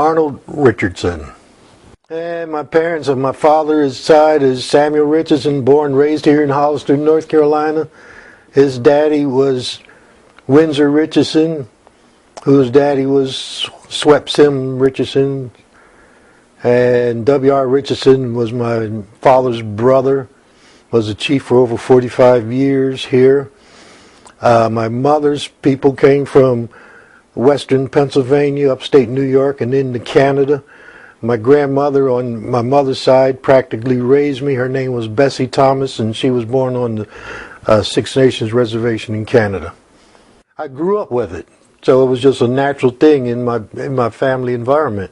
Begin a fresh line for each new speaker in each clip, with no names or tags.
Arnold Richardson. And my parents, on my father's side is Samuel Richardson, born and raised here in Hollister, North Carolina. His daddy was Windsor Richardson, whose daddy was Swepsim Richardson. And W.R. Richardson was my father's brother, was a chief for over 45 years here. My mother's people came from western Pennsylvania, upstate New York, and into Canada. My grandmother on my mother's side practically raised me. Her name was Bessie Thomas, and she was born on the Six Nations Reservation in Canada. I grew up with it, so it was just a natural thing in my family environment.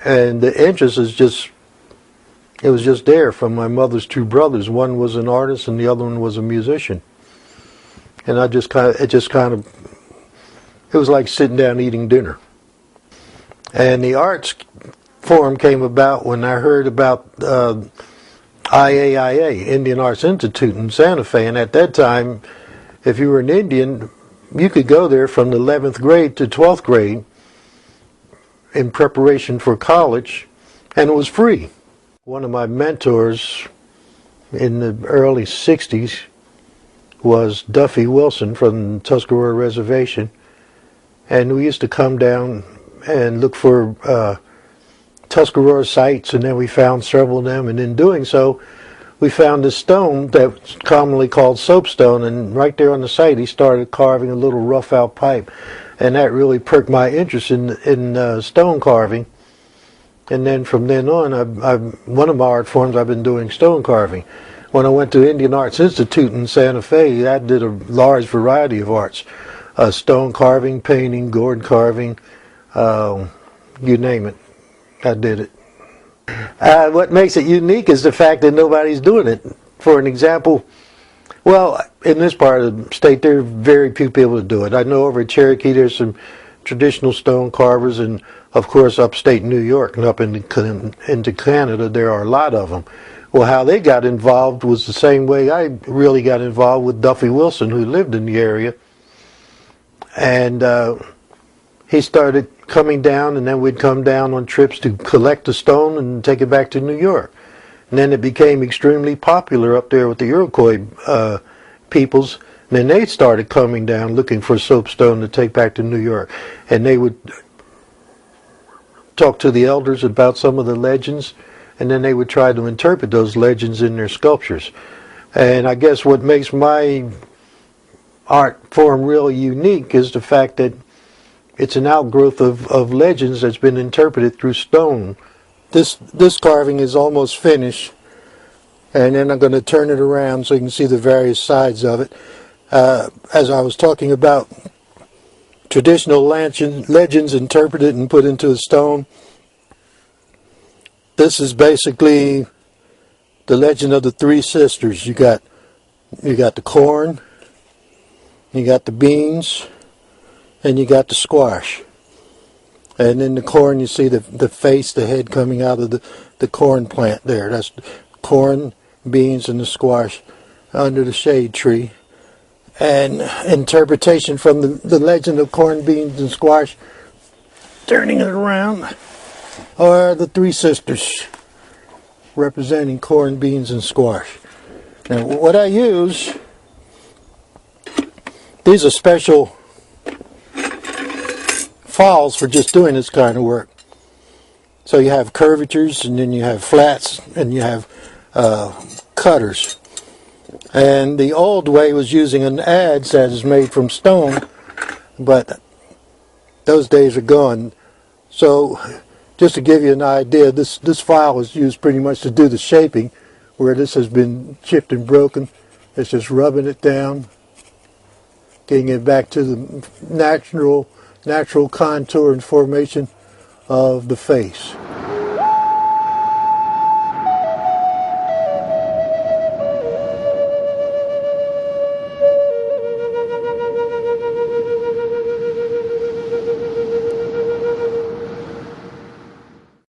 And the interest is just, it was just there from my mother's two brothers. One was an artist and the other one was a musician. And it was like sitting down eating dinner. And the arts form came about when I heard about IAIA, Indian Arts Institute in Santa Fe. And at that time, if you were an Indian, you could go there from the 11th grade to 12th grade in preparation for college, and it was free. One of my mentors in the early 60s was Duffy Wilson from Tuscarora Reservation, and we used to come down and look for Tuscarora sites, and then we found several of them, and in doing so we found this stone that's commonly called soapstone, and right there on the site he started carving a little rough out pipe, and that really perked my interest in stone carving. And then from then on, one of my art forms, I've been doing stone carving. When I went to Indian Arts Institute in Santa Fe, I did a large variety of arts. Stone carving, painting, gourd carving, you name it, I did it. What makes it unique is the fact that nobody's doing it. For an example, well, in this part of the state, there are very few people that do it. I know over at Cherokee there's some traditional stone carvers, and of course upstate New York and up into Canada there are a lot of them. Well, how they got involved was the same way I really got involved with Duffy Wilson, who lived in the area. And he started coming down, and then we'd come down on trips to collect the stone and take it back to New York. And then it became extremely popular up there with the Iroquois peoples. And then they started coming down looking for soapstone to take back to New York. And they would talk to the elders about some of the legends, and then they would try to interpret those legends in their sculptures. And I guess what makes my art form really unique is the fact that it's an outgrowth of legends that's been interpreted through stone. This carving is almost finished, and then I'm going to turn it around so you can see the various sides of it. As I was talking about traditional legends interpreted and put into the stone, this is basically the legend of the three sisters. You got the corn, you got the beans, and you got the squash. And in the corn you see the face, the head coming out of the corn plant there. That's corn, beans, and the squash under the shade tree. And interpretation from the legend of corn, beans, and squash, turning it around, are the three sisters representing corn, beans, and squash. Now what I use, these are special files for just doing this kind of work. So you have curvatures, and then you have flats, and you have cutters. And the old way was using an adze that is made from stone, but those days are gone. So just to give you an idea, this file was used pretty much to do the shaping, where this has been chipped and broken. It's just rubbing it down, getting it back to the natural contour and formation of the face.